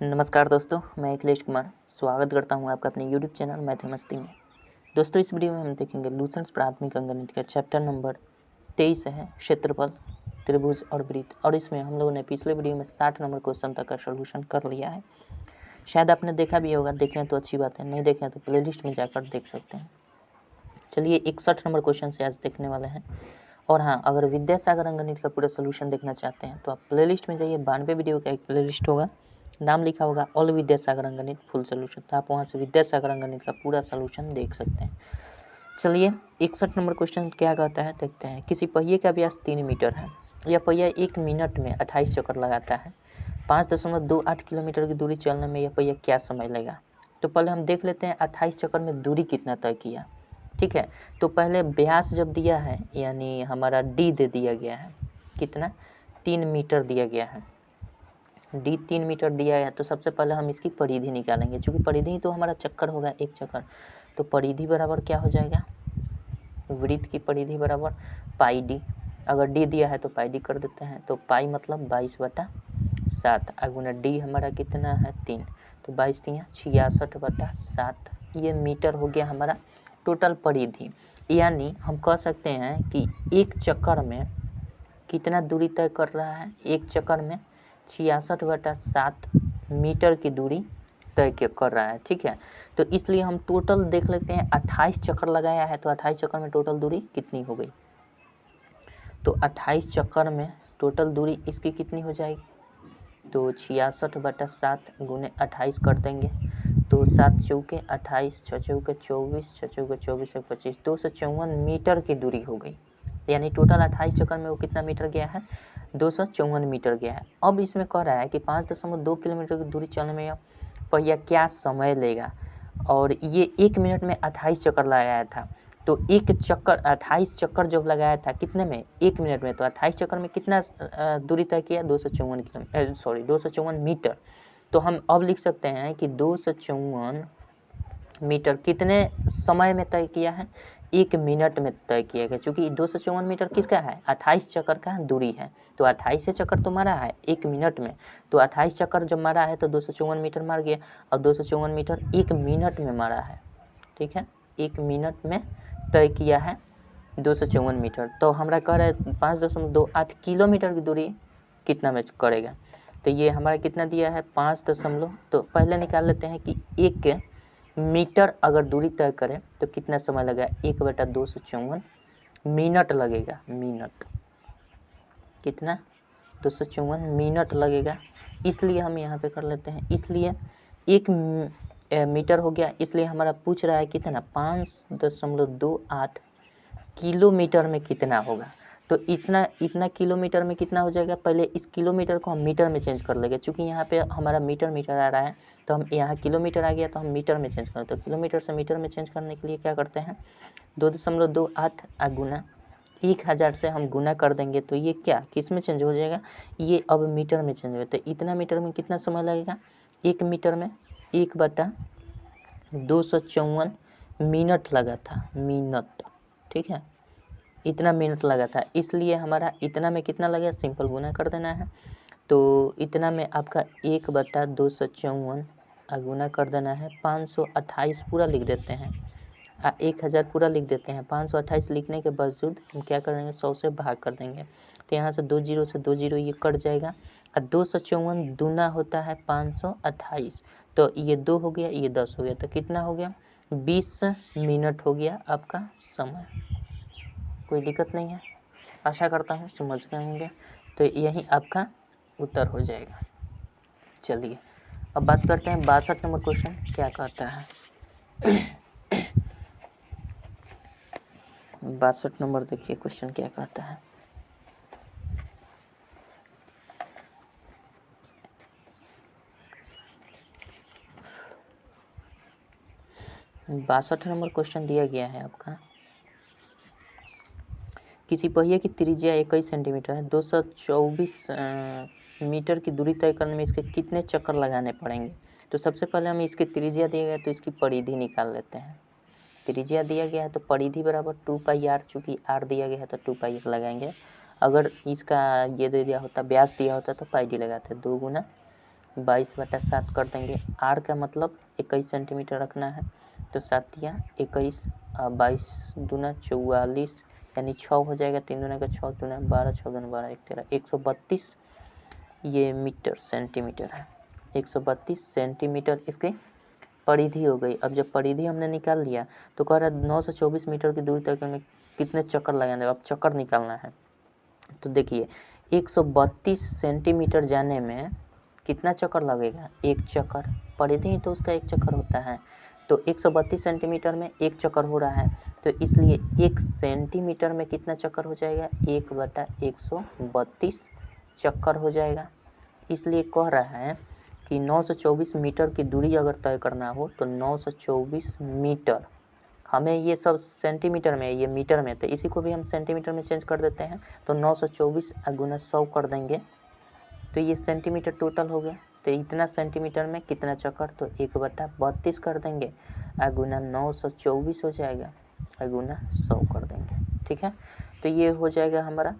नमस्कार दोस्तों, मैं अखिलेश कुमार स्वागत करता हूं आपका अपने YouTube चैनल मैथमस्ती में। दोस्तों, इस वीडियो में हम देखेंगे लूसेंट्स प्राथमिक अंकगणित का चैप्टर नंबर 23 है क्षेत्रफल, त्रिभुज और वृत्त। और इसमें हम लोगों ने पिछले वीडियो में 60 नंबर क्वेश्चन तक का सोल्यूशन कर लिया है। शायद आपने देखा भी होगा, देखें तो अच्छी बात है, नहीं देखें तो प्ले लिस्ट में जाकर देख सकते हैं। चलिए 61 नंबर क्वेश्चन से आज देखने वाले हैं। और हाँ, अगर विद्यासागर अंकगणित का पूरा सोल्यूशन देखना चाहते हैं तो आप प्ले लिस्ट में जाइए। 92 वीडियो का एक प्ले लिस्ट होगा, नाम लिखा होगा ऑल विद्यासागर अंकगणित फुल सोल्यूशन, तो आप वहाँ से विद्यासागर अंकगणित का पूरा सोल्यूशन देख सकते हैं। चलिए 61 नंबर क्वेश्चन क्या कहता है देखते हैं। किसी पहिए का व्यास 3 मीटर है। यह पहिया 1 मिनट में 28 चक्कर लगाता है। 5.28 किलोमीटर की दूरी चलने में यह पहिया क्या समय लेगा। तो पहले हम देख लेते हैं 28 चक्कर में दूरी कितना तय किया। ठीक है, तो पहले व्यास जब दिया है यानी हमारा डी दे दिया गया है, कितना 3 मीटर दिया गया है। डी 3 मीटर दिया है तो सबसे पहले हम इसकी परिधि निकालेंगे, क्योंकि परिधि तो हमारा चक्कर होगा, एक चक्कर। तो परिधि बराबर क्या हो जाएगा, वृत्त की परिधि बराबर पाई डी। अगर डी दिया है तो पाई डी कर देते हैं, तो पाई मतलब 22/7 अगुना डी हमारा कितना है 3, तो 22 3 66/7। ये मीटर हो गया हमारा टोटल परिधि। यानी हम कह सकते हैं कि एक चक्कर में कितना दूरी तय कर रहा है, एक चक्कर में 66/7 मीटर की दूरी तय कर रहा है। ठीक है, तो इसलिए हम टोटल देख लेते हैं। 28 चक्कर लगाया है तो 28 चक्कर में टोटल दूरी कितनी हो गई। तो 28 चक्कर में टोटल दूरी इसकी कितनी हो जाएगी, तो 66/7 गुने 28 कर देंगे, तो 7 चौके 28, 6 चौके 24, 6 चौके 24 और 25, 254 मीटर की दूरी हो गई। यानी टोटल 28 चक्कर में वो कितना मीटर गया है, 254 मीटर गया है। अब इसमें कह रहा है कि 5.2 किलोमीटर की दूरी चलने में पहिया क्या समय लेगा। और ये 1 मिनट में 28 चक्कर लगाया था, तो एक चक्कर 28 चक्कर जब लगाया था कितने में, 1 मिनट में, तो 28 चक्कर में कितना दूरी तय किया, 254 मीटर। तो हम अब लिख सकते हैं कि 254 मीटर कितने समय में तय किया है, 1 मिनट में तय किया गया। क्योंकि 254 मीटर किसका है, 28 चक्कर का दूरी है। तो 28 चक्कर तो मारा है 1 मिनट में, तो 28 चक्कर जब मारा है तो 254 मीटर मार गया, और 254 मीटर 1 मिनट में मारा है। ठीक है, 1 मिनट में तय किया है 254 मीटर। तो हमारा कह रहा है 5.28 किलोमीटर की दूरी कितना में करेगा। तो ये हमारा कितना दिया है 5 दशमलव, तो पहले निकाल लेते हैं कि 1 मीटर अगर दूरी तय करें तो कितना समय लगेगा, 1/254 मिनट लगेगा। मिनट कितना, 254 मिनट लगेगा। इसलिए हम यहाँ पे कर लेते हैं, इसलिए 1 मीटर हो गया। इसलिए हमारा पूछ रहा है कितना, 5.28 किलोमीटर में कितना होगा। तो इतना किलोमीटर में कितना हो जाएगा, पहले इस किलोमीटर को हम मीटर में चेंज कर लेंगे। चूँकि यहाँ पे हमारा मीटर आ रहा है, तो हम यहाँ किलोमीटर आ गया तो हम मीटर में चेंज करें। तो किलोमीटर से मीटर में चेंज करने के लिए क्या करते हैं, 2.28 गुना 1000 से हम गुना कर देंगे, तो ये क्या किस में चेंज हो जाएगा, ये अब मीटर में चेंज हो। तो इतना मीटर में कितना समय लगेगा, 1 मीटर में 1/254 मिनट लगा था, मिनट। ठीक है, इतना मिनट लगा था, इसलिए हमारा इतना में कितना लगेगा, सिंपल गुना कर देना है। तो इतना में आपका 1/254 गुना कर देना है, 528 पूरा लिख देते हैं, 1000 पूरा लिख देते हैं। 528 लिखने के बावजूद हम क्या कर देंगे, 100 से भाग कर देंगे। तो यहाँ से 2 जीरो से 2 जीरो ये कट जाएगा, और 254 दूना होता है 528, तो ये 2 हो गया, ये 10 हो गया, तो कितना हो गया, 20 मिनट हो गया आपका समय। कोई दिक्कत नहीं है, आशा करता हूँ समझ गए होंगे। तो यही आपका उत्तर हो जाएगा। चलिए अब बात करते हैं 62 नंबर क्वेश्चन क्या कहता है। 62 नंबर देखिए क्वेश्चन क्या कहता है। बासठ नंबर क्वेश्चन दिया गया है आपका, किसी पहिए की त्रिज्या 21 सेंटीमीटर है, 224 मीटर की दूरी तय करने में इसके कितने चक्कर लगाने पड़ेंगे। तो सबसे पहले हम इसकी त्रिज्या दिया गया तो इसकी परिधि निकाल लेते हैं। त्रिज्या दिया गया है तो परिधि बराबर 2πr, चूँकि r दिया गया है तो 2πr लगाएंगे। अगर इसका ये दे दिया होता, व्यास दिया होता तो पाई डी लगाते, 2 गुना 22/7 कर देंगे। आर का मतलब 21 सेंटीमीटर रखना है, तो 7 या 21, 22 दूना 44, यानी 6 हो जाएगा। 3 दूना का 6, दूना 12, 6 दूना 12, 1 13, 132 ये मीटर सेंटीमीटर है। 132 सेंटीमीटर इसकी परिधि हो गई। अब जब परिधि हमने निकाल लिया तो कह रहा है 924 मीटर की दूरी तक में कितने चक्कर लगाने, अब चक्कर निकालना है। तो देखिए 132 सेंटीमीटर जाने में कितना चक्कर लगेगा, एक चक्कर, परिधि तो उसका एक चक्कर होता है। तो 132 सेंटीमीटर में एक चक्कर हो रहा है, तो इसलिए 1 सेंटीमीटर में कितना चक्कर हो जाएगा, 1/132 चक्कर हो जाएगा। इसलिए कह रहा है कि 924 मीटर की दूरी अगर तय करना हो तो 924 मीटर, हमें ये सब सेंटीमीटर में, ये मीटर में, तो इसी को भी हम सेंटीमीटर में चेंज कर देते हैं। तो 924 गुना 100 कर देंगे तो ये सेंटीमीटर टोटल हो गया। तो इतना सेंटीमीटर में कितना चक्कर, तो 1/32 कर देंगे, गुना 924 हो जाएगा, गुना 100 कर देंगे। ठीक है, तो ये हो जाएगा हमारा।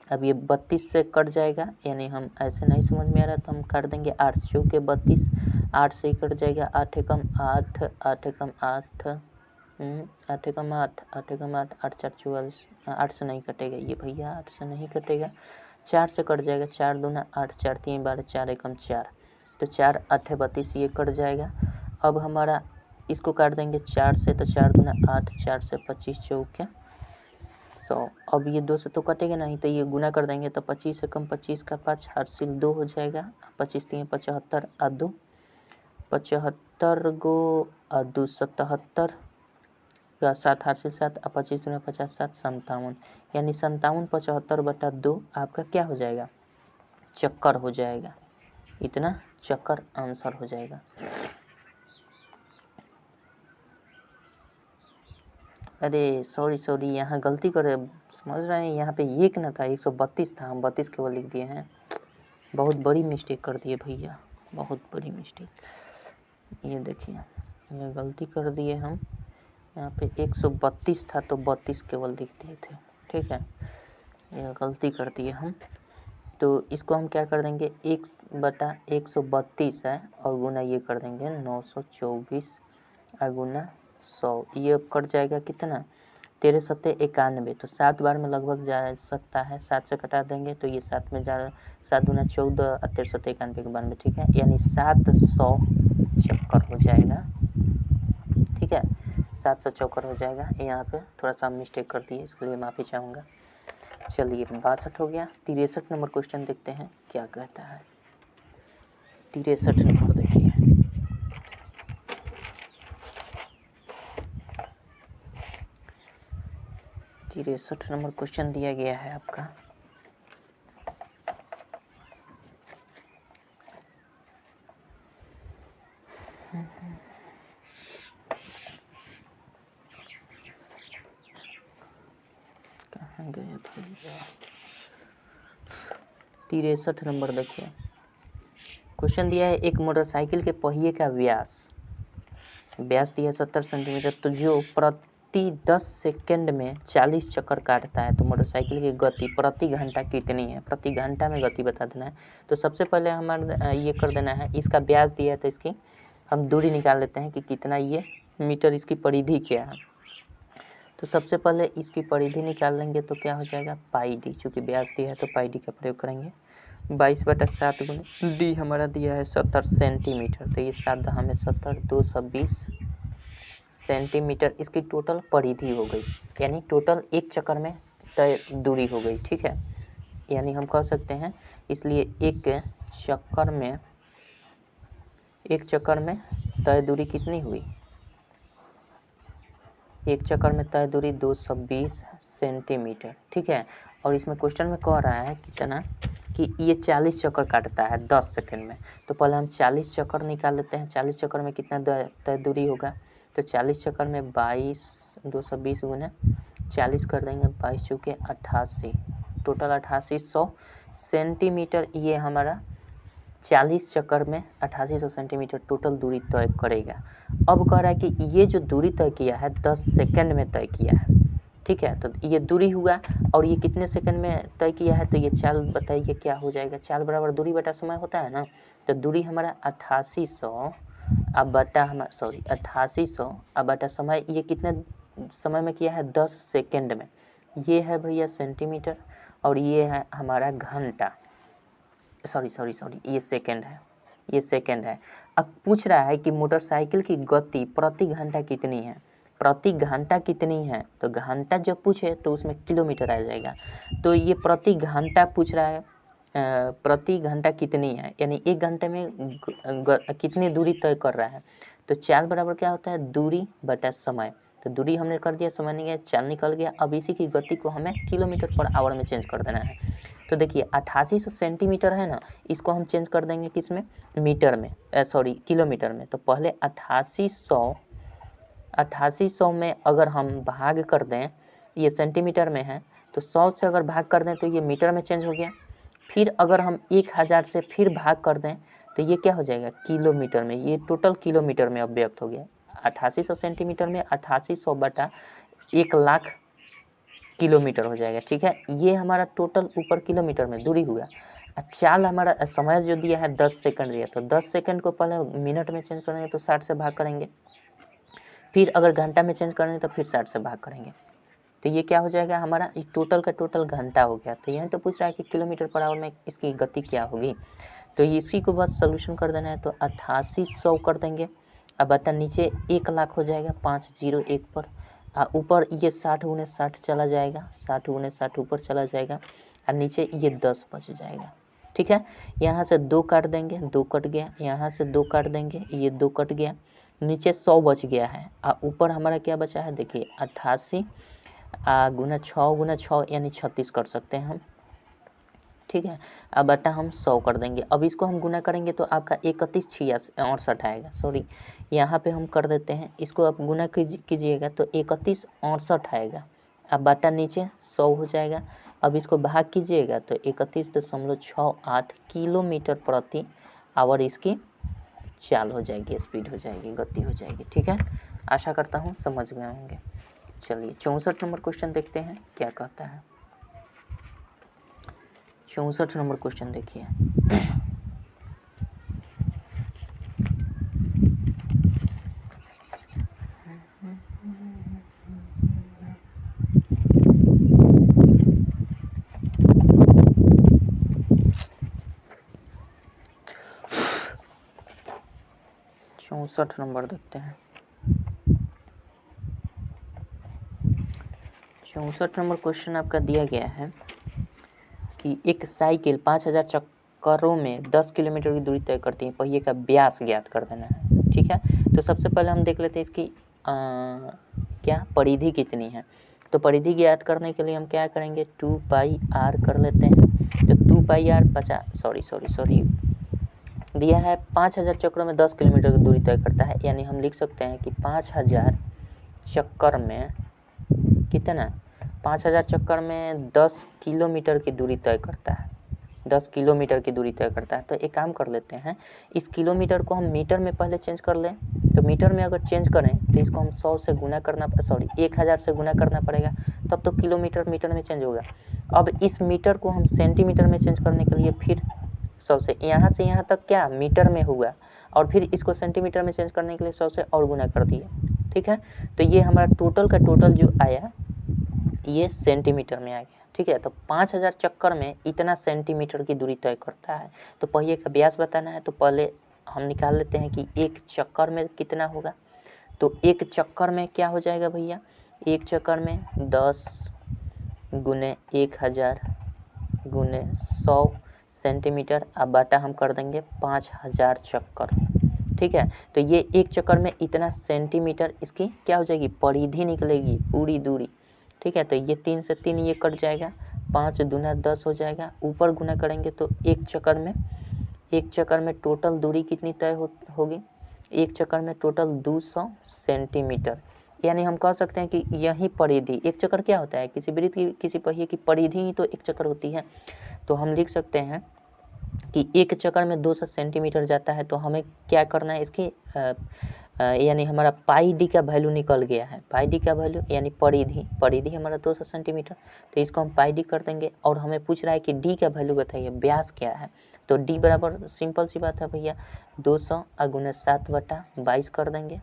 अब ये 32 से कट जाएगा, यानी हम ऐसे नहीं समझ में आ रहा तो हम कर देंगे 8 चौके 32, 8 से ही कट जाएगा, 8 एकम 8, 8 एकम 8, 8 एकम 8, 8 एकम 8, 8 4 44, 8 से नहीं कटेगा ये भैया, 8 से नहीं कटेगा, 4 से कट जाएगा, 4 दूना 8, 4 3 12, 4 एकम 4, तो 4 8 32 ये कट जाएगा। अब हमारा इसको काट देंगे 4 से, तो 4 दूना 8, 4 से 25 चौके 100। अब ये 2 से तो कटेगा नहीं, तो ये गुना कर देंगे, तो 25 से कम 25 का 5 हासिल 2 हो जाएगा, 25 3 75 2 75 गो 2 77 का 7 हासिल 7, 25 दूना 50 7 57, यानी 57 75/2 आपका क्या हो जाएगा, चक्कर हो जाएगा। इतना चक्कर आंसर हो जाएगा। अरे सॉरी यहाँ गलती करे, समझ रहे हैं, यहाँ पे एक ना था, 132 था, हम 32 केवल लिख दिए हैं। बहुत बड़ी मिस्टेक कर दिए भैया, बहुत बड़ी मिस्टेक। ये देखिए ये गलती कर दिए हम, यहाँ पे 132 था तो 32 केवल लिख दिए थे। ठीक है, ये गलती कर दिए हम। तो इसको हम क्या कर देंगे, 1/132 है और गुना ये कर देंगे 924 गुना 100, ये कट जाएगा कितना, 13 7 91, तो 7 बार में लगभग जा सकता है, 7 से कटा देंगे तो ये 7 में जा, 7 दूना 14, 13 7 91 के 92, ठीक है, यानी 700 चक्कर हो जाएगा। ठीक है, 700 चक्कर हो जाएगा। यहाँ पे थोड़ा सा मिस्टेक कर दिए, इसके लिए माफ़ी चाहूँगा। चलिए 62 हो गया। 63 नंबर क्वेश्चन देखते हैं क्या कहता है। 63 नंबर देखिए, तिरसठ नंबर क्वेश्चन दिया गया है आपका। कहाँ गया भैया, 63 नंबर देखिए, क्वेश्चन दिया है एक मोटरसाइकिल के पहिए का व्यास दिया है 70 सेंटीमीटर, तो जो प्रति 10 सेकंड में 40 चक्कर काटता है, तो मोटरसाइकिल की गति प्रति घंटा कितनी है, प्रति घंटा में गति बता देना है। तो सबसे पहले हमारा ये कर देना है, इसका व्यास दिया है तो इसकी हम दूरी निकाल लेते हैं कि कितना ये मीटर, इसकी परिधि क्या है। तो सबसे पहले इसकी परिधि निकाल लेंगे तो क्या हो जाएगा, पाई डी, चूँकि व्यास दिया है तो पाई डी का प्रयोग करेंगे। 22/7 गुना डी हमारा दिया है 70 सेंटीमीटर, तो ये 7 हमें 70, 220 सेंटीमीटर इसकी टोटल परिधि हो गई, यानी टोटल एक चक्कर में तय दूरी हो गई। ठीक है, यानी हम कह सकते हैं, इसलिए एक चक्कर में तय दूरी कितनी हुई, एक चक्कर में तय दूरी 220 सेंटीमीटर। ठीक है, और इसमें क्वेश्चन में कह रहा है कितना, कि ये 40 चक्कर काटता है 10 सेकंड में। तो पहले हम 40 चक्कर निकाल लेते हैं, 40 चक्कर में कितना तय दूरी होगा, तो 40 चक्कर में 220 गुना 40 कर देंगे, 22 चौके 88, टोटल 8800 सेंटीमीटर ये हमारा 40 चक्कर में 8800 सेंटीमीटर टोटल दूरी तय करेगा। अब कह रहा है कि ये जो दूरी तय किया है 10 सेकंड में तय किया है, ठीक है। तो ये दूरी हुआ और ये कितने सेकंड में तय किया है, तो ये चाल बताइए क्या हो जाएगा। चाल बराबर दूरी बटा समय होता है ना, तो दूरी हमारा 8800 अब बटा 8800 अब बटा समय, ये कितने समय में किया है, 10 सेकंड में। ये है भैया सेंटीमीटर और ये है हमारा घंटा, सॉरी ये सेकंड है, ये सेकंड है। अब पूछ रहा है कि मोटरसाइकिल की गति प्रति घंटा कितनी है, प्रति घंटा कितनी है, तो घंटा जब पूछे तो उसमें किलोमीटर आ जाएगा। तो ये प्रति घंटा पूछ रहा है, प्रति घंटा कितनी है, यानी 1 घंटे में कितनी दूरी तय कर रहा है। तो चाल बराबर क्या होता है, दूरी बटा समय। तो दूरी हमने कर दिया, समय नहीं गया, चाल निकल गया। अब इसी की गति को हमें किलोमीटर पर आवर में चेंज कर देना है। तो देखिए 8800 सेंटीमीटर है ना, इसको हम चेंज कर देंगे किस में, मीटर में, किलोमीटर में। तो पहले 8800 में अगर हम भाग कर दें, ये सेंटीमीटर में है, तो 100 से अगर भाग कर दें तो ये मीटर में चेंज हो गया। फिर अगर हम 1000 से फिर भाग कर दें तो ये क्या हो जाएगा, किलोमीटर में। ये टोटल किलोमीटर में अब व्यक्त हो गया। 8800 सेंटीमीटर में 8800 बटा 1 लाख किलोमीटर हो जाएगा। ठीक है, ये हमारा टोटल ऊपर किलोमीटर में दूरी हुआ। चाल हमारा समय जो दिया है 10 सेकंड दिया, तो 10 सेकंड को पहले मिनट में चेंज करेंगे तो 60 से भाग करेंगे। फिर अगर घंटा में चेंज करेंगे तो फिर 60 से भाग करेंगे। तो ये क्या हो जाएगा, हमारा टोटल का टोटल घंटा हो गया। तो यहाँ तो पूछ रहा है कि किलोमीटर पर आवर में इसकी गति क्या होगी। तो इसी को बस सोल्यूशन कर देना है। तो 8800 कर देंगे, अब बटा नीचे 1 लाख हो जाएगा 501 पर, ऊपर ये 60 गुने 60 चला जाएगा, 60 गुने 60 ऊपर चला जाएगा और नीचे ये 10 बच जाएगा। ठीक है, यहाँ से 2 काट देंगे, 2 कट गया, यहाँ से 2 काट देंगे, ये 2 कट गया, नीचे 100 बच गया है और ऊपर हमारा क्या बचा है, देखिए 88 गुना 6 यानी 36 कर सकते हैं हम। ठीक है, अब बटा हम 100 कर देंगे। अब इसको हम गुना करेंगे तो आपका 3168 आएगा। सॉरी, यहाँ पे हम कर देते हैं, इसको आप गुना कीजिएगा तो 3168 आएगा। अब बटा नीचे 100 हो जाएगा। अब इसको भाग कीजिएगा तो 31.68 किलोमीटर प्रति आवर इसकी चाल हो जाएगी, स्पीड हो जाएगी, गति हो जाएगी। ठीक है, आशा करता हूँ समझ गए होंगे। चलिए 64 नंबर क्वेश्चन देखते हैं क्या कहता है। 64 नंबर क्वेश्चन देखिए। चौंसठ नंबर देखते हैं। 64 नंबर क्वेश्चन आपका दिया गया है कि एक साइकिल 5000 चक्करों में 10 किलोमीटर की दूरी तय करती है, पहिए का व्यास ज्ञात कर देना है। ठीक है, तो सबसे पहले हम देख लेते हैं इसकी क्या परिधि कितनी है। तो परिधि ज्ञात करने के लिए हम क्या करेंगे, 2πr कर लेते हैं। तो 2πr 50 दिया है 5000 चक्रों में 10 किलोमीटर की दूरी तय करता है, यानी हम लिख सकते हैं कि 5000 चक्कर में कितना, 5000 चक्कर में 10 किलोमीटर की दूरी तय करता है, 10 किलोमीटर की दूरी तय करता है। तो एक काम कर लेते हैं, इस किलोमीटर को हम मीटर में पहले चेंज कर लें। तो मीटर में अगर चेंज करें तो इसको हम 100 से गुना करना, 1000 से गुना करना पड़ेगा, तब तो किलोमीटर मीटर में चेंज होगा। अब इस मीटर को हम सेंटीमीटर में चेंज करने के लिए फिर 100 से यहाँ तक क्या मीटर में हुआ, और फिर इसको सेंटीमीटर में चेंज करने के लिए 100 से और गुना कर दिए। ठीक है, तो ये हमारा टोटल का टोटल जो आया ये सेंटीमीटर में आ गया। ठीक है, तो 5000 चक्कर में इतना सेंटीमीटर की दूरी तय करता है। तो पहिए का व्यास बताना है, तो पहले हम निकाल लेते हैं कि एक चक्कर में कितना होगा। तो एक चक्कर में क्या हो जाएगा भैया, एक चक्कर में 10 गुने 1000 गुने 100 सेंटीमीटर, अब बाटा हम कर देंगे 5000 चक्कर। ठीक है, तो ये एक चक्कर में इतना सेंटीमीटर इसकी क्या हो जाएगी, परिधि निकलेगी, पूरी दूरी। ठीक है, तो ये 3 से 3 ये कट जाएगा, 5 दूना 10 हो जाएगा, ऊपर गुना करेंगे तो एक चक्कर में टोटल दूरी कितनी तय होगी, एक चक्कर में टोटल 200 सेंटीमीटर। यानी हम कह सकते हैं कि यही परिधि, एक चक्कर क्या होता है, किसी वृत्त की, किसी पहिए की परिधि ही तो एक चक्कर होती है। तो हम लिख सकते हैं कि एक चक्कर में 200 सेंटीमीटर जाता है। तो हमें क्या करना है, इसकी यानी हमारा पाई डी का वैल्यू निकल गया है। पाई डी का वैल्यू यानी परिधि हमारा 200 सेंटीमीटर, तो इसको हम पाई डी कर देंगे। और हमें पूछ रहा है कि डी का वैल्यू बताइए, व्यास क्या है। तो डी बराबर सिंपल सी बात है भैया 200 गुना 7/22 कर देंगे।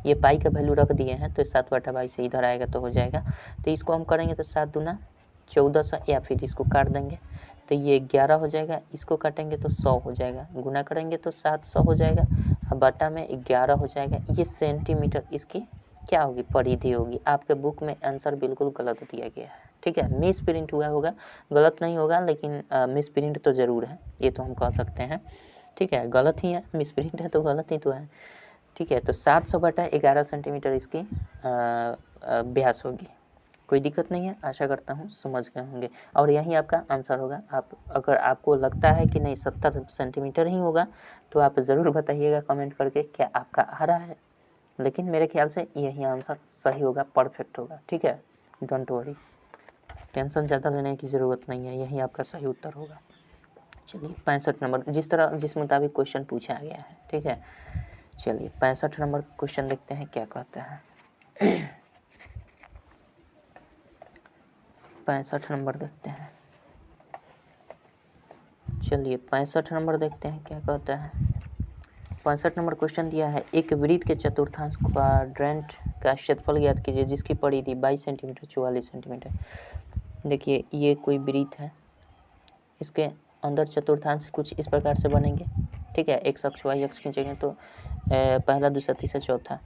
ये पाई का वैल्यू रख दिए हैं तो 7/22 से इधर आएगा तो हो जाएगा। तो इसको हम करेंगे तो 7 दूना 1400, या फिर इसको काट देंगे तो ये 11 हो जाएगा। इसको काटेंगे तो 100 हो जाएगा, गुना करेंगे तो 700 हो जाएगा, बटा में 11 हो जाएगा। ये सेंटीमीटर इसकी क्या होगी, परिधि होगी। आपके बुक में आंसर बिल्कुल गलत दिया गया है, ठीक है। मिस प्रिंट हुआ होगा, गलत नहीं होगा, लेकिन मिस प्रिंट तो ज़रूर है, ये तो हम कह सकते हैं, ठीक है। गलत ही है, मिस प्रिंट है तो गलत ही तो है, ठीक है। तो 700/11 सेंटीमीटर इसकी व्यास होगी। कोई दिक्कत नहीं है, आशा करता हूँ समझ गए होंगे। और यही आपका आंसर होगा। आप अगर आपको लगता है कि नहीं 70 सेंटीमीटर ही होगा तो आप ज़रूर बताइएगा कमेंट करके क्या आपका आ रहा है, लेकिन मेरे ख्याल से यही आंसर सही होगा, परफेक्ट होगा, ठीक है। डोंट वरी, टेंशन ज़्यादा लेने की ज़रूरत नहीं है, यही आपका सही उत्तर होगा। चलिए 65 नंबर, जिस मुताबिक क्वेश्चन पूछा गया है, ठीक है। चलिए 65 नंबर क्वेश्चन देखते हैं क्या कहता है। 65 नंबर देखते हैं। चलिए 65 नंबर देखते हैं क्या कहता है। 65 नंबर क्वेश्चन दिया है, एक वृत्त के चतुर्थांश क्वाड्रेंट का क्षेत्रफल ज्ञात कीजिए जिसकी परिधि 22 सेंटीमीटर 44 सेंटीमीटर। देखिए ये कोई वृत्त है, इसके अंदर चतुर्थांश कुछ इस प्रकार से बनेंगे, ठीक है। एक्स अक्ष वाई अक्ष खींचेंगे तो पहला दूसरा तीसरा चौथा,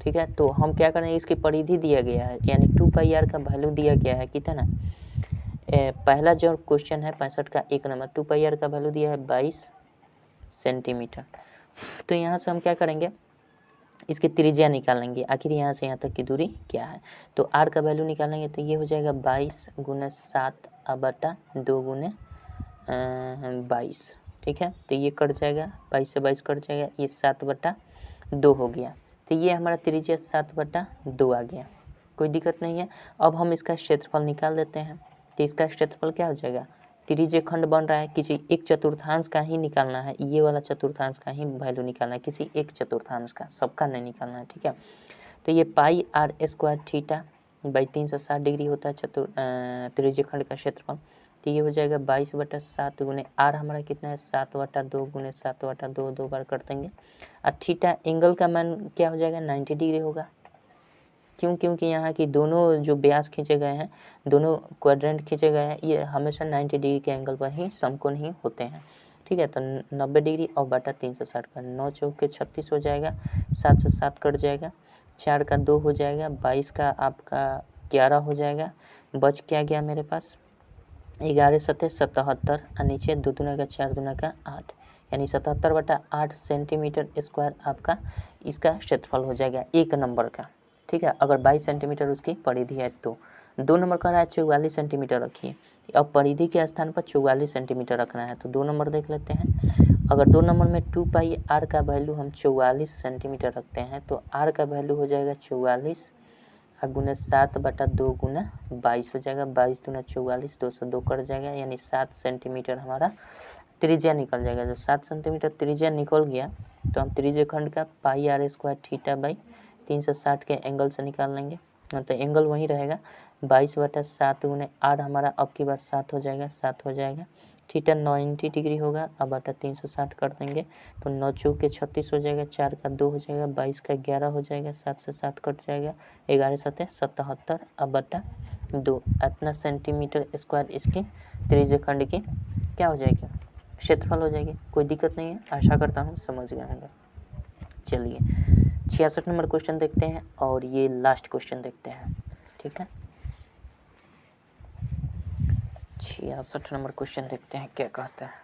ठीक है। तो हम क्या करेंगे, इसकी परिधि दिया गया है यानी 2πr का वैल्यू दिया गया है कितना। पहला जो क्वेश्चन है 65 का 1 नंबर, 2πr का वैल्यू दिया है 22 सेंटीमीटर। तो यहाँ से हम क्या करेंगे, इसकी त्रिज्या निकाल लेंगे, आखिर यहाँ से यहाँ तक की दूरी क्या है। तो r का वैल्यू निकालेंगे तो ये हो जाएगा 22 गुना 7/2 गुने 22, ठीक है। तो ये कट जाएगा, 22 से 22 कट जाएगा, ये 7/2 हो गया। तो ये हमारा त्रिज्या 7/2 आ गया, कोई दिक्कत नहीं है। अब हम इसका क्षेत्रफल निकाल देते हैं। तो इसका क्षेत्रफल क्या हो जाएगा, त्रिज्य खंड बन रहा है, किसी एक चतुर्थांश का ही निकालना है, ये वाला चतुर्थांश का ही वैल्यू निकालना है, किसी एक चतुर्थांश का, सबका नहीं निकालना है, ठीक है। तो ये πr² थीटा बाई 360 डिग्री होता है त्रिज्य खंड का क्षेत्रफल। तो ये हो जाएगा 22/7 गुने r हमारा कितना है 7/2 गुने 7/2, 2 बार कर देंगे। और थीटा एंगल का मान क्या हो जाएगा 90 डिग्री होगा। क्यों, क्योंकि यहाँ की दोनों जो व्यास खींचे गए हैं, दोनों क्वाड्रेंट खींचे गए हैं, ये हमेशा 90 डिग्री के एंगल पर ही समकोण ही होते हैं, ठीक है। तो 90 डिग्री और बटा 360 का 9 चौके 36 हो जाएगा, 7 से 7 कट जाएगा, 4 का 2 हो जाएगा, 22 का आपका 11 हो जाएगा, बच क्या गया मेरे पास 11 सतह 77 और नीचे 2 दूना का 4 दूना का 8, यानी 77/8 सेंटीमीटर स्क्वायर आपका इसका क्षेत्रफल हो जाएगा 1 नंबर का, ठीक है। अगर 22 सेंटीमीटर उसकी परिधि है तो 2 नंबर का रहा है 44 सेंटीमीटर रखिए। अब परिधि के स्थान पर 44 सेंटीमीटर रखना है तो 2 नंबर देख लेते हैं। अगर 2 नंबर में 2πr का वैल्यू हम 44 सेंटीमीटर रखते हैं तो r का वैल्यू हो जाएगा 44 गुना 7/2 गुना 22 हो जाएगा, 22 दूना 44, 2 से 2 कट जाएगा, यानी 7 सेंटीमीटर हमारा त्रिज्या निकल जाएगा। जब 7 सेंटीमीटर त्रिज्या निकल गया तो हम त्रिज्य खंड का πr² थीटा बाई 360 के एंगल से निकाल लेंगे। तो एंगल वही रहेगा 22/7 गुने r हमारा अब की बार 7 हो जाएगा, 7 हो जाएगा, थीटा 90 डिग्री होगा, अब बटा 360 कर देंगे तो 9 चौके 36 हो जाएगा, 4 का 2 हो जाएगा, 22 का 11 हो जाएगा, 7 से 7 कट जाएगा, 11 सतह 77 अब बटा 2, इतना सेंटीमीटर स्क्वायर इसकी त्रिज्य खंड की क्या हो जाएगी, क्षेत्रफल हो जाएगी। कोई दिक्कत नहीं है, आशा करता हूँ समझ गए होंगे। चलिए 66 नंबर क्वेश्चन देखते हैं और ये लास्ट क्वेश्चन देखते हैं, ठीक है। 66 नंबर क्वेश्चन देखते हैं क्या कहता है।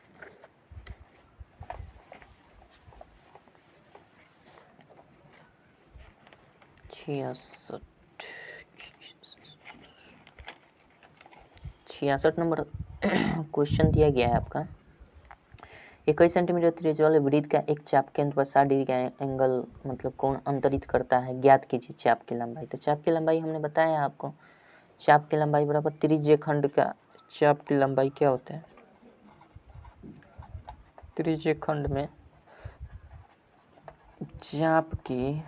छियासठ नंबर क्वेश्चन दिया गया है आपका, 21 सेंटीमीटर त्रिज्या वाले वृत्त का एक चाप केंद्र पर 60 डिग्री का एंगल मतलब कोण अंतरित करता है, ज्ञात कीजिए चाप की लंबाई। तो चाप की लंबाई हमने बताया आपको, चाप की लंबाई बराबर त्रिज्य खंड का चाप की लंबाई क्या होता है, त्रिज्य खंड में चाप की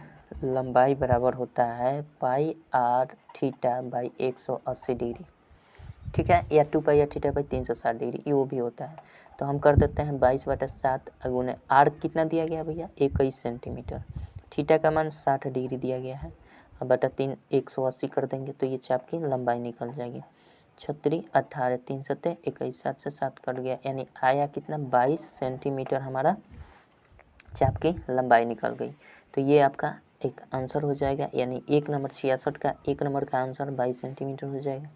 लंबाई बराबर होता है pi are theta by 180 degree, ठीक है, या 2 पाई आर थीटा बाई 360 डिग्री, ये वो भी होता है। तो हम कर देते हैं 22/7 गुने आर कितना दिया गया भैया 21 सेंटीमीटर, थीटा का मान 60 डिग्री दिया गया है, अब बटा 3 180 कर देंगे तो ये चाप की लंबाई निकल जाएगी। 36 18 3 7 21 7 से 7 कट गया, यानी आया कितना 22 सेंटीमीटर हमारा चाप की लंबाई निकल गई। तो ये आपका एक आंसर हो जाएगा, यानी 1 नंबर 66 का 1 नंबर का आंसर 22 सेंटीमीटर हो जाएगा।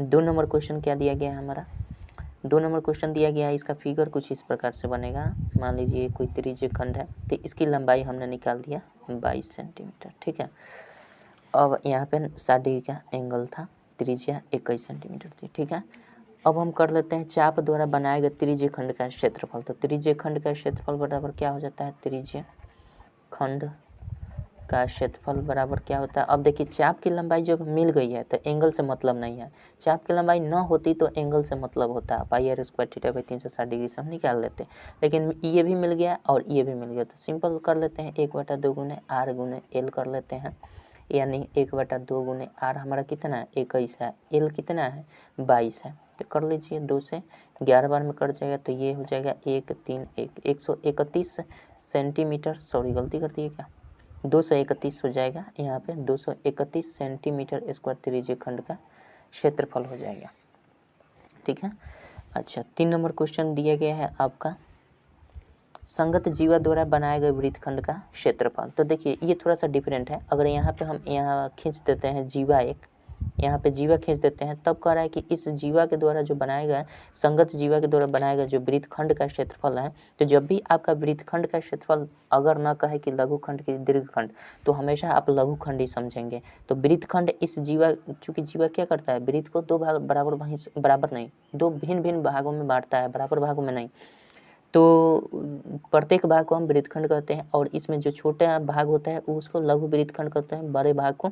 2 नंबर क्वेश्चन क्या दिया गया है हमारा, 2 नंबर क्वेश्चन दिया गया है, इसका फिगर कुछ इस प्रकार से बनेगा। मान लीजिए कोई त्रिज्यीय खंड है, तो इसकी लंबाई हमने निकाल दिया 22 सेंटीमीटर, ठीक है। अब यहाँ पे 60 डिग्री का एंगल था, त्रिज्या 21 सेंटीमीटर थी, ठीक है। अब हम कर लेते हैं चाप द्वारा बनाए गए त्रिज्यीय खंड का क्षेत्रफल। तो त्रिज्यीय खंड का क्षेत्रफल बराबर क्या हो जाता है, त्रिज्यीय खंड का क्षेत्रफल बराबर क्या होता है। अब देखिए चाप की लंबाई जब मिल गई है तो एंगल से मतलब नहीं है, चाप की लंबाई न होती तो एंगल से मतलब होता है, pi r square theta by 360 degree से हम निकाल लेते हैं, लेकिन ये भी मिल गया और ये भी मिल गया, तो सिंपल कर लेते हैं 1/2 गुने आर गुने एल कर लेते हैं, यानी 1/2 गुने आर हमारा कितना है 21 है, एल कितना है 22 है, तो कर लीजिए 2 से 11 बार में कट जाएगा, तो ये हो जाएगा 1 3 1 131 सेंटीमीटर, सॉरी गलती कर दिए क्या, 231 हो जाएगा यहाँ पे, 231 सेंटीमीटर स्क्वायर त्रिज्यीय खंड का क्षेत्रफल हो जाएगा, ठीक है। अच्छा 3 नंबर क्वेश्चन दिया गया है आपका संगत जीवा द्वारा बनाए गए वृत्तखंड का क्षेत्रफल। तो देखिए ये थोड़ा सा डिफरेंट है, अगर यहाँ पे हम यहाँ खींच देते हैं जीवा, एक यहाँ पे जीवा खींच देते हैं, तब कह रहा है कि इस जीवा के द्वारा जो बनाया गया संगत जीवा के द्वारा बनाया गया जो वृत्तखंड का क्षेत्रफल है, तो जब भी आपका वृत्तखंड का क्षेत्रफल अगर ना कहे कि लघुखंड की दीर्घखंड, तो हमेशा आप लघुखंड ही समझेंगे। तो वृत्तखंड इस जीवा, चूंकि जीवा क्या करता है, वृत्त को दो भाग बराबर नहीं, दो भिन्न भिन्न भागों में बांटता है, बराबर भागों में नहीं, तो प्रत्येक भाग को हम वृत्तखंड कहते हैं, और इसमें जो छोटा भाग होता है उसको लघु वृत्तखंड कहते हैं, बड़े भाग को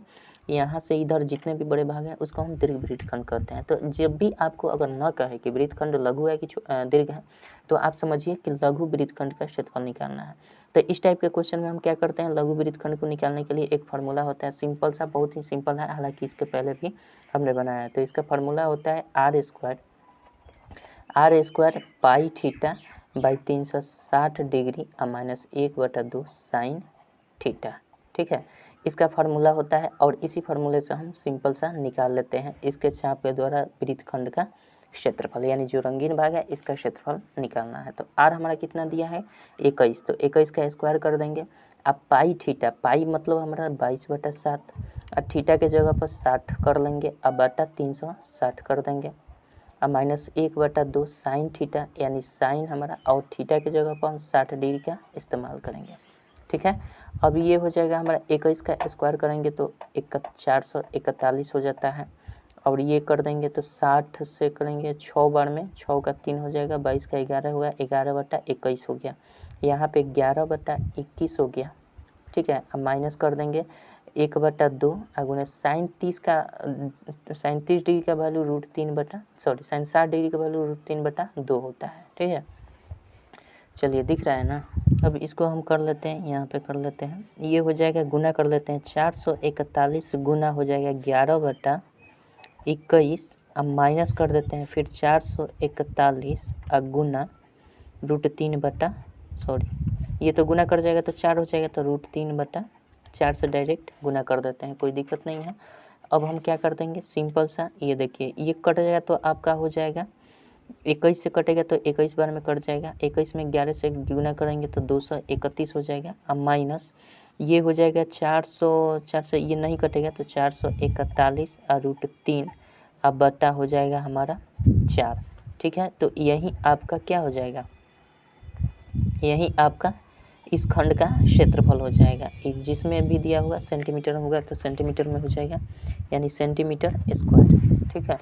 यहाँ से इधर जितने भी बड़े भाग हैं उसको हम दीर्घ वृत्तखंड कहते हैं। तो जब भी आपको अगर न कहे कि वृत्तखंड लघु है कि दीर्घ है, तो आप समझिए कि लघु वृत्तखंड का क्षेत्रफल निकालना है। तो इस टाइप के क्वेश्चन में हम क्या करते हैं, लघु वृत्तखंड को निकालने के लिए एक फार्मूला होता है, सिंपल सा, बहुत ही सिंपल है, हालांकि इसके पहले भी हमने बनाया है। तो इसका फार्मूला होता है R square pi theta by 360 degree minus 1/2 sine theta, ठीक है, इसका फार्मूला होता है। और इसी फार्मूले से हम सिंपल सा निकाल लेते हैं इसके चाप के द्वारा वृत्तखंड का क्षेत्रफल, यानी जो रंगीन भाग है इसका क्षेत्रफल निकालना है। तो आर हमारा कितना दिया है 21, तो 21 का स्क्वायर कर देंगे। अब पाई थीटा, पाई मतलब हमारा 22/7, और थीटा के जगह पर 60 कर लेंगे, अब बटा 360 कर देंगे, अब माइनस 1/2 साइन थीटा, यानी साइन हमारा, और थीटा की जगह पर हम 60 डिग्री का इस्तेमाल करेंगे, ठीक है। अब ये हो जाएगा हमारा 21 का स्क्वायर करेंगे तो 441 हो जाता है, और ये कर देंगे तो 60 से करेंगे 6 बार में, 6 का 3 हो जाएगा, 22 का 11 होगा, 11/21 हो गया, यहाँ पे 11/21 हो गया, ठीक है। अब माइनस कर देंगे 1/2 गुने साइन 30 डिग्री का वैल्यू साइन 60 डिग्री का वैल्यू √3/2 होता है, ठीक है। चलिए दिख रहा है ना। अब इसको हम कर लेते हैं, यहाँ पे कर लेते हैं, ये हो जाएगा, गुना कर लेते हैं, 441 गुना हो जाएगा 11/21, अब माइनस कर देते हैं फिर 441 गुना ये तो गुना कर जाएगा तो 4 हो जाएगा, तो √3/4 से डायरेक्ट गुना कर देते हैं, कोई दिक्कत नहीं है। अब हम क्या कर देंगे, सिंपल सा, ये देखिए ये कट जाएगा तो आपका हो जाएगा 21 से कटेगा तो 21 बार में कट जाएगा, 21 में 11 से गुना करेंगे तो 231 हो जाएगा, अब माइनस ये हो जाएगा 4 से ये नहीं कटेगा तो 441 और √3, अब बटा हो जाएगा हमारा 4, ठीक है। तो यही आपका क्या हो जाएगा, यही आपका इस खंड का क्षेत्रफल हो जाएगा, जिसमें भी दिया होगा सेंटीमीटर होगा तो सेंटीमीटर में हो जाएगा, यानी सेंटीमीटर स्क्वायर, ठीक है।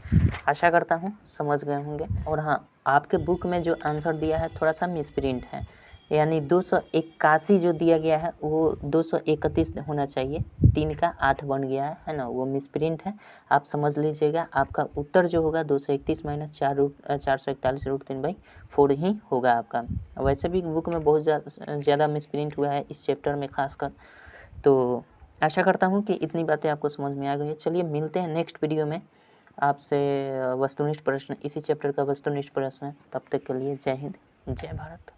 आशा करता हूँ समझ गए होंगे। और हाँ, आपके बुक में जो आंसर दिया है थोड़ा सा मिसप्रिंट है, यानी 281 जो दिया गया है वो 231 होना चाहिए, 3 का 8 बन गया है ना, वो मिसप्रिंट है, आप समझ लीजिएगा। आपका उत्तर जो होगा 231 माइनस 441 √3/4 ही होगा आपका। वैसे भी बुक में बहुत ज़्यादा मिसप्रिंट हुआ है इस चैप्टर में खासकर, तो आशा करता हूँ कि इतनी बातें आपको समझ में आ गई है। चलिए मिलते हैं नेक्स्ट वीडियो में आपसे वस्तुनिष्ठ प्रश्न, इसी चैप्टर का वस्तुनिष्ठ प्रश्न। तब तक के लिए जय हिंद, जय भारत।